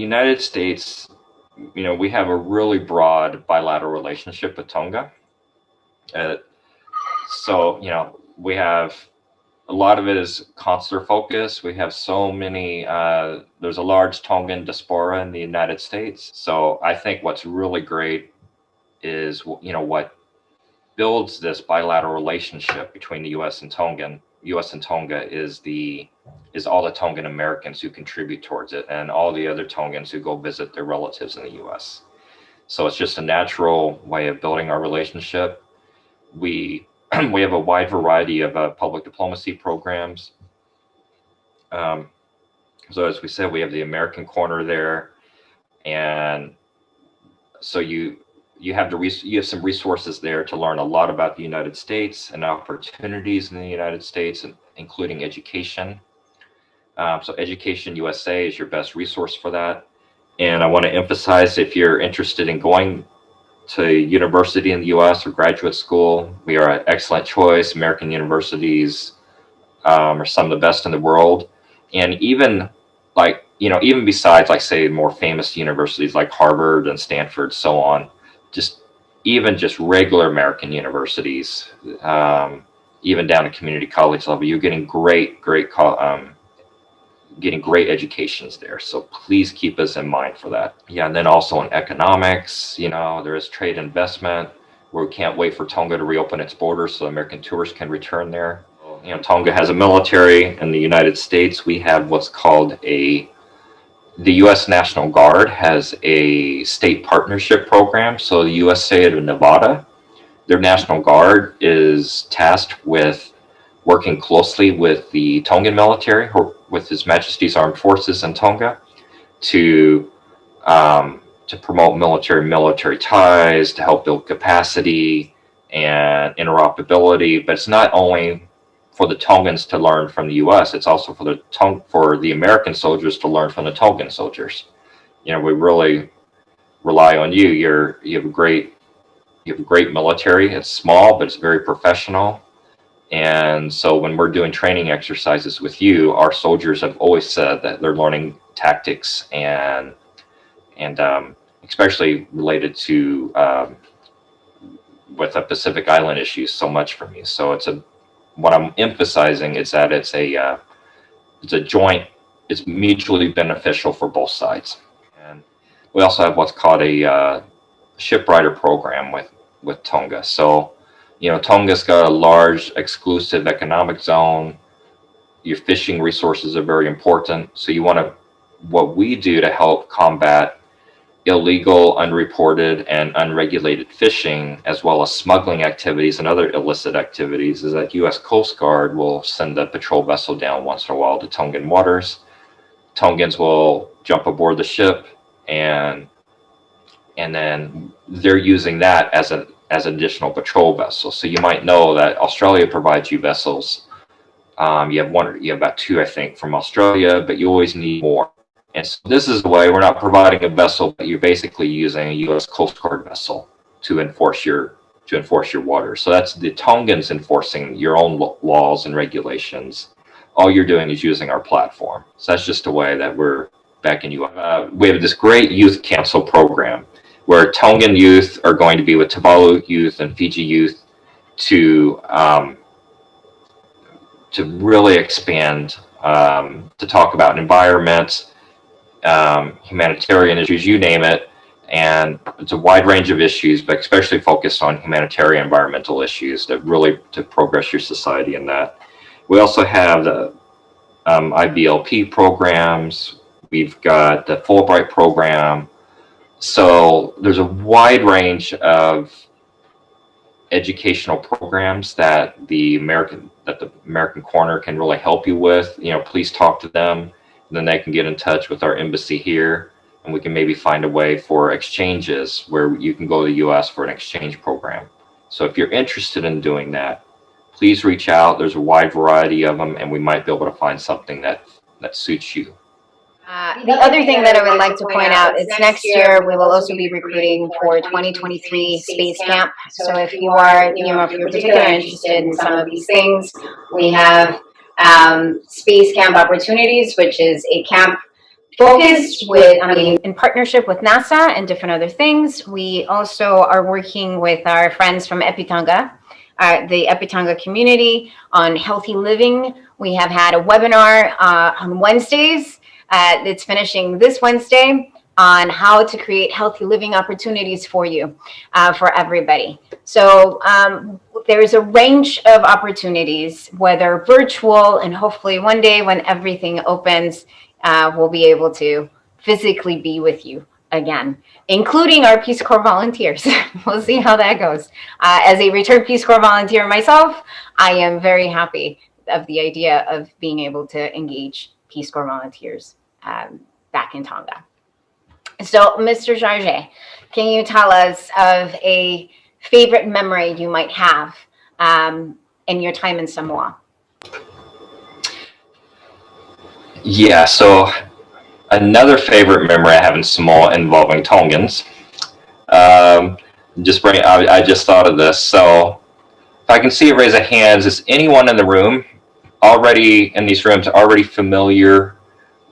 United States, we have a really broad bilateral relationship with Tonga. Uh, so, we have a lot of it is consular focused. We have so many, there's a large Tongan diaspora in the United States. So I think what's really great is, what builds this bilateral relationship between the U.S. and Tonga is all the Tongan Americans who contribute towards it and all the other Tongans who go visit their relatives in the U.S. So it's just a natural way of building our relationship. We we have a wide variety of public diplomacy programs. Um, so as we said, we have the American corner there, and so you have you have some resources there to learn a lot about the United States and opportunities in the United States, and including education. So Education USA is your best resource for that. And I want to emphasize, if you're interested in going to university in the U.S. or graduate school, we are an excellent choice. American universities are some of the best in the world. And even even besides, like, say, more famous universities like Harvard and Stanford, so on, just regular American universities, even down to community college level, you're getting getting great educations there. So please keep us in mind for that. Yeah, and then also in economics, there is trade investment, where we can't wait for Tonga to reopen its borders so American tourists can return there. Tonga has a military. In the United States, we have what's called the U.S. National Guard has a state partnership program. So the U.S. state of Nevada, their National Guard is tasked with working closely with the Tongan military, or with His Majesty's Armed Forces in Tonga, to promote military ties, to help build capacity and interoperability. But it's not only for the Tongans to learn from the U.S., it's also for the American soldiers to learn from the Tongan soldiers. We really rely on you. You have a great military. It's small, but it's very professional. And so when we're doing training exercises with you, our soldiers have always said that they're learning tactics and especially related to with the Pacific Island issues so much from you. So what I'm emphasizing is that it's a joint, it's mutually beneficial for both sides. And we also have what's called a shipwrighter program with Tonga. So Tonga's got a large exclusive economic zone. Your fishing resources are very important. So what we do to help combat illegal, unreported, and unregulated fishing, as well as smuggling activities and other illicit activities, is that U.S. Coast Guard will send a patrol vessel down once in a while to Tongan waters. Tongans will jump aboard the ship, and then they're using that as additional patrol vessels. So you might know that Australia provides you vessels. You have about two, I think, from Australia, but you always need more. And so this is the way we're not providing a vessel, but you're basically using a U.S. Coast Guard vessel to enforce your waters. So that's the Tongans enforcing your own laws and regulations. All you're doing is using our platform. So that's just a way that we're backing you up. We have this great youth council program where Tongan youth are going to be with Tuvalu youth and Fiji youth to really expand, to talk about environment, humanitarian issues, you name it. And it's a wide range of issues, but especially focused on humanitarian environmental issues that really to progress your society in that. We also have the IBLP programs. We've got the Fulbright program. So there's a wide range of educational programs that the American Corner can really help you with. Please talk to them. Then they can get in touch with our embassy here, and we can maybe find a way for exchanges where you can go to the U.S. for an exchange program. So if you're interested in doing that, please reach out. There's a wide variety of them, and we might be able to find something that suits you. The other thing that I would like to point out is next year we will also be recruiting for 2023 Space Camp. So if you are, if you're particularly interested in some of these things, we have Space Camp Opportunities, which is a camp focused with, in partnership with NASA and different other things. We also are working with our friends from Epitonga, the Epitonga community, on healthy living. We have had a webinar on Wednesdays. It's finishing this Wednesday on how to create healthy living opportunities for you, for everybody. So there's a range of opportunities, whether virtual, and hopefully one day when everything opens, we'll be able to physically be with you again, including our Peace Corps volunteers. We'll see how that goes. As a returned Peace Corps volunteer myself, I am very happy of the idea of being able to engage Peace Corps volunteers back in Tonga. So, Mr. Jarget, can you tell us of a favorite memory you might have in your time in Samoa? Yeah, so another favorite memory I have in Samoa involving Tongans. I just thought of this. So if I can see a raise of hands, is anyone in the room already in these rooms already familiar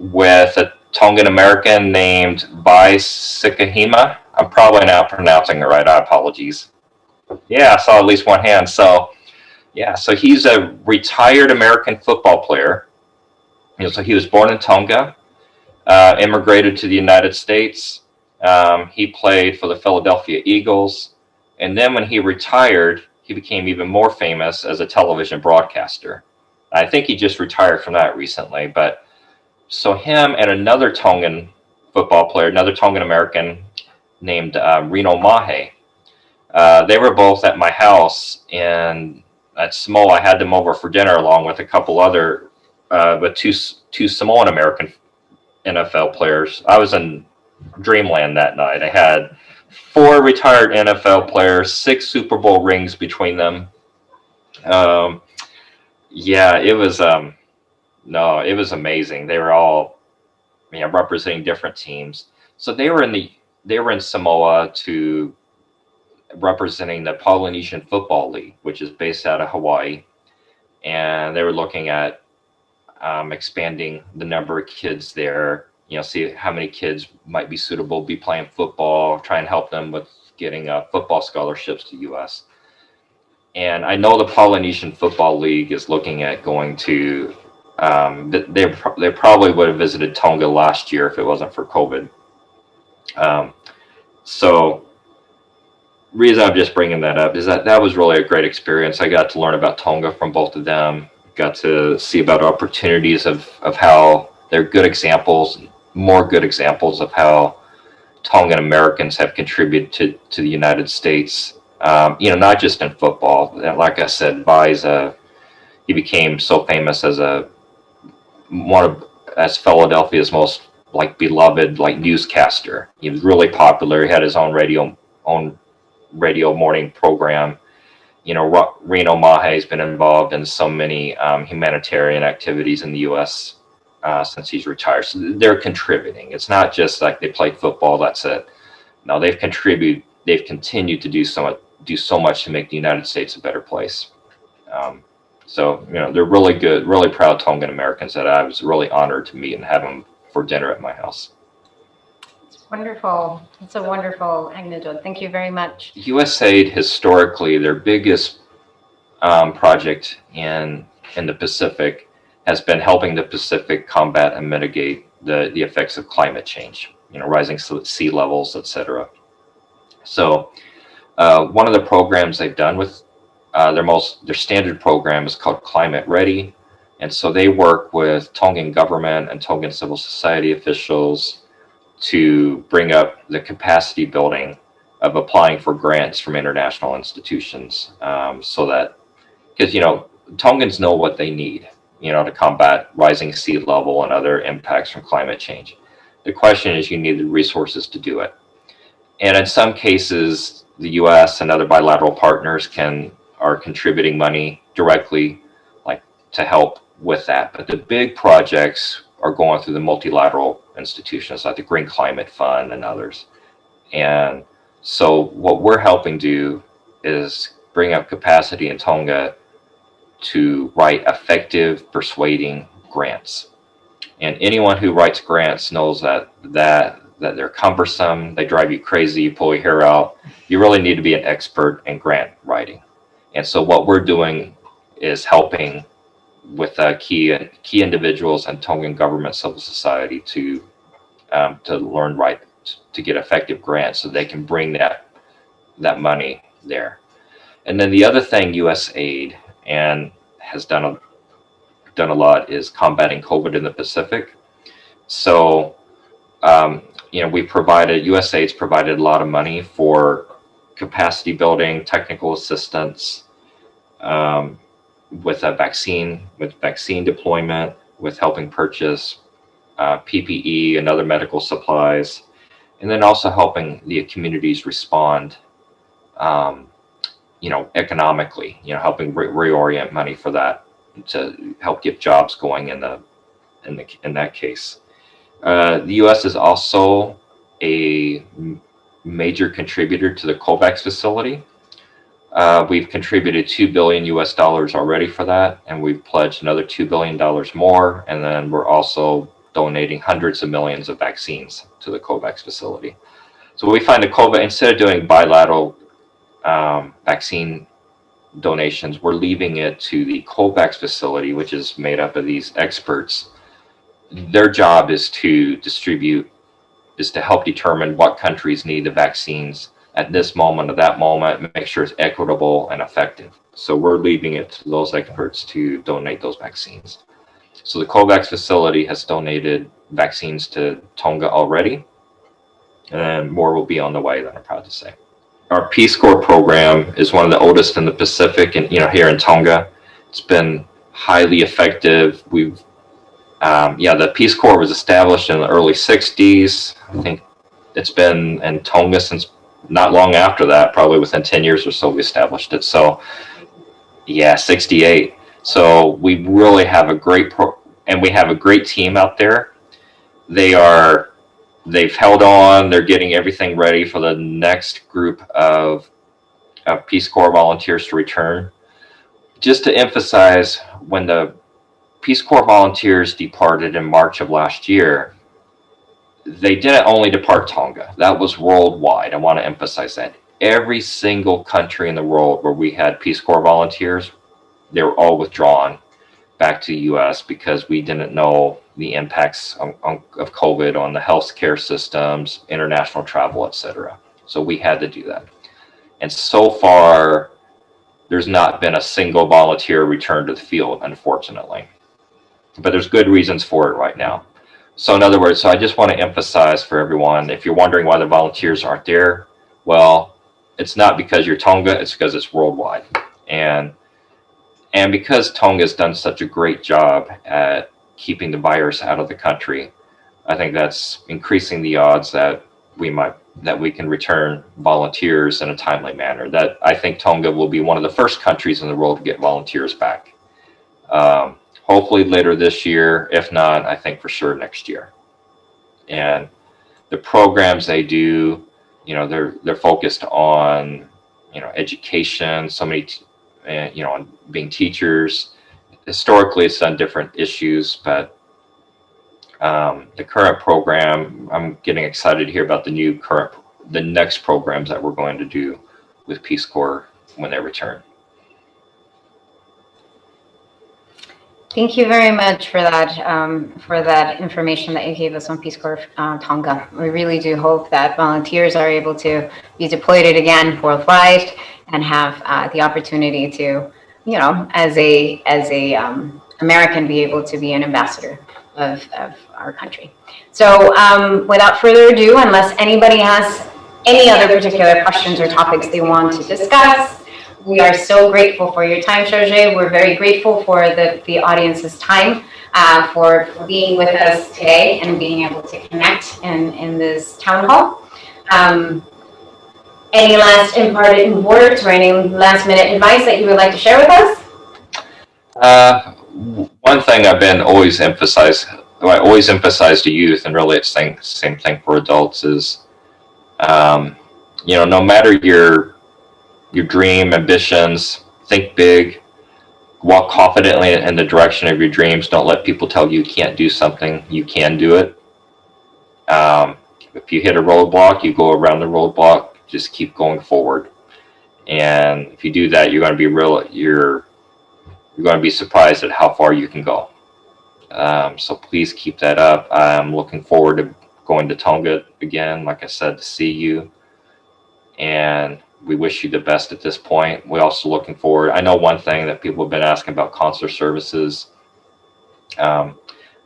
with a Tongan American named Vai Sikahima? I'm probably not pronouncing it right. I apologies. Yeah, I saw at least one hand. So yeah, so he's a retired American football player. So he was born in Tonga, immigrated to the United States. He played for the Philadelphia Eagles. And then when he retired, he became even more famous as a television broadcaster. I think he just retired from that recently. But so him and another Tongan football player, another Tongan American named Reno Mahe, they were both at my house at Samoa. I had them over for dinner along with a couple other, but two Samoan American NFL players. I was in dreamland that night. I had 4 retired NFL players, 6 Super Bowl rings between them. Yeah, it was it was amazing. They were all representing different teams. So they were in Samoa to representing the Polynesian Football League, which is based out of Hawaii, and they were looking at expanding the number of kids there. See how many kids might be suitable, be playing football, try and help them with getting football scholarships to U.S. And I know the Polynesian Football League is looking at going to. They probably would have visited Tonga last year if it wasn't for COVID. So reason I'm just bringing that up is that was really a great experience. I got to learn about Tonga from both of them. Got to see about opportunities of how they're good examples, more good examples of how Tongan Americans have contributed to the United States. Not just in football. Like I said, he became so famous as Philadelphia's most beloved newscaster. He was really popular. He had his own radio morning program. Reno Mahe has been involved in so many humanitarian activities in the U.S. Since he's retired. So they're contributing. It's not just like they play football. That's it. No, they've contributed. They've continued to do so much to make the United States a better place. So they're really good, really proud Tongan Americans that I was really honored to meet and have them for dinner at my house. Wonderful. It's a wonderful anecdote. Thank you very much. USAID, historically, their biggest project in the Pacific has been helping the Pacific combat and mitigate the effects of climate change, rising sea levels, etc. So one of the programs they've done with their standard program is called Climate Ready. And so they work with Tongan government and Tongan civil society officials to bring up the capacity building of applying for grants from international institutions, so that, because Tongans know what they need, to combat rising sea level and other impacts from climate change. The question is, you need the resources to do it. And in some cases, the U.S. and other bilateral partners are contributing money directly, to help with that. But the big projects are going through the multilateral institutions like the Green Climate Fund and others. And so what we're helping do is bring up capacity in Tonga to write effective, persuading grants. And anyone who writes grants knows that they're cumbersome, they drive you crazy, you pull your hair out. You really need to be an expert in grant writing. And so what we're doing is helping with key individuals and Tongan government civil society to learn right, to get effective grants so they can bring that money there. And then the other thing USAID and has done a lot is combating COVID in the Pacific. So we provided, USAID's provided a lot of money for capacity building, technical assistance, with vaccine deployment, with helping purchase PPE and other medical supplies, and then also helping the communities respond, economically, helping reorient money for that to help get jobs going in that case. The U.S. is also a major contributor to the COVAX facility. We've contributed $2 billion US already for that, and we've pledged another $2 billion more, and then we're also donating hundreds of millions of vaccines to the COVAX facility. So we find instead of doing bilateral vaccine donations, we're leaving it to the COVAX facility, which is made up of these experts. Their job is to help determine what countries need the vaccines at this moment, at that moment, make sure it's equitable and effective. So we're leaving it to those experts to donate those vaccines. So the COVAX facility has donated vaccines to Tonga already, and more will be on the way, that I'm proud to say. Our Peace Corps program is one of the oldest in the Pacific, and here in Tonga. It's been highly effective. The Peace Corps was established in the early 60s. I think it's been in Tonga since not long after that, probably within 10 years or so, we established it. So, 68. So we really have a great and we have a great team out there. They've held on. They're getting everything ready for the next group of Peace Corps volunteers to return. Just to emphasize, when the Peace Corps volunteers departed in March of last year, they didn't only depart Tonga. That was worldwide. I want to emphasize that. Every single country in the world where we had Peace Corps volunteers, they were all withdrawn back to the U.S. because we didn't know the impacts of COVID on the healthcare systems, international travel, etc. So we had to do that. And so far, there's not been a single volunteer return to the field, unfortunately. But there's good reasons for it right now. So in other words, I just want to emphasize for everyone, if you're wondering why the volunteers aren't there, well, it's not because you're Tonga, it's because it's worldwide. And because Tonga has done such a great job at keeping the virus out of the country, I think that's increasing the odds that we can return volunteers in a timely manner. That I think Tonga will be one of the first countries in the world to get volunteers back. Hopefully later this year. If not, I think for sure next year. And the programs they do, they're focused on, education, on being teachers. Historically, it's on different issues, but the current program, I'm getting excited to hear about the next programs that we're going to do with Peace Corps when they return. Thank you very much for that information that you gave us on Peace Corps Tonga. We really do hope that volunteers are able to be deployed again worldwide and have the opportunity to, as a American, be able to be an ambassador of our country. So without further ado, unless anybody has any other particular questions or topics they want to discuss, we are so grateful for your time, Sergey. We're very grateful for the audience's time, for being with us today and being able to connect in this town hall. Any last imparting words or any last minute advice that you would like to share with us? One thing I always emphasize to youth, and really it's the same thing for adults, is no matter your dream, ambitions, think big, walk confidently in the direction of your dreams. Don't let people tell you can't do something. You can do it. If you hit a roadblock, you go around the roadblock. Just keep going forward. And if you do that, you're going to be you're going to be surprised at how far you can go. So please keep that up. I'm looking forward to going to Tonga again, like I said, to see you. And we wish you the best at this point. We're also looking forward. I know one thing that people have been asking about consular services.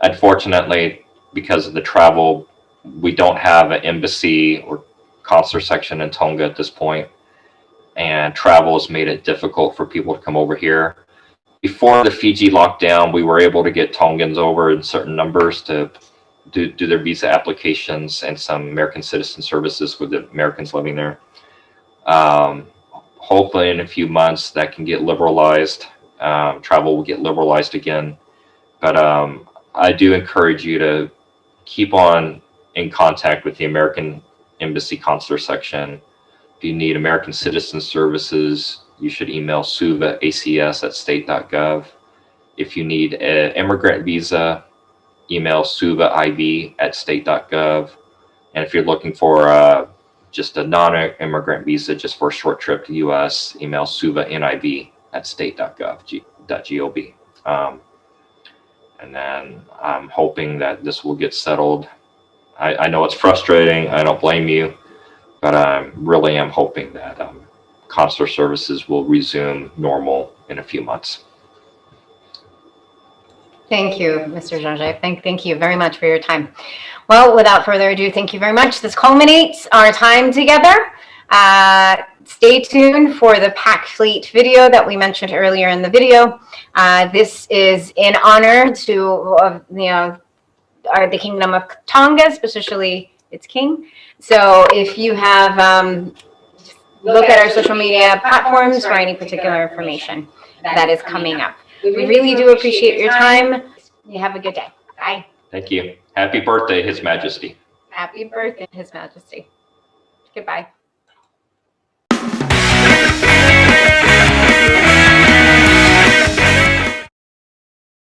Unfortunately, because of the travel, we don't have an embassy or consular section in Tonga at this point, and travel has made it difficult for people to come over here. Before the Fiji lockdown, we were able to get Tongans over in certain numbers to do their visa applications and some American citizen services with the Americans living there. Hopefully in a few months that can get liberalized. Travel will get liberalized again. But I do encourage you to keep on in contact with the American Embassy Consular section. If you need American citizen services, you should email suva@state.gov. If you need an immigrant visa, email suvaib@state.gov. And if you're looking for just a non-immigrant visa, just for a short trip to the U.S., email suvanib@state.gov. And then I'm hoping that this will get settled. I know it's frustrating. I don't blame you, but I really am hoping that consular services will resume normal in a few months. Thank you, Mr. Jean-Jacques. Thank you very much for your time. Well, without further ado, thank you very much. This culminates our time together. Stay tuned for the Pack Fleet video that we mentioned earlier in the video. This is in honor to the Kingdom of Tonga, especially its king. So if you have look at our social media platforms for any particular information that is coming up. We really do appreciate your time. You have a good day. Bye. Thank you. Happy birthday, His Majesty. Happy birthday, His Majesty. Goodbye.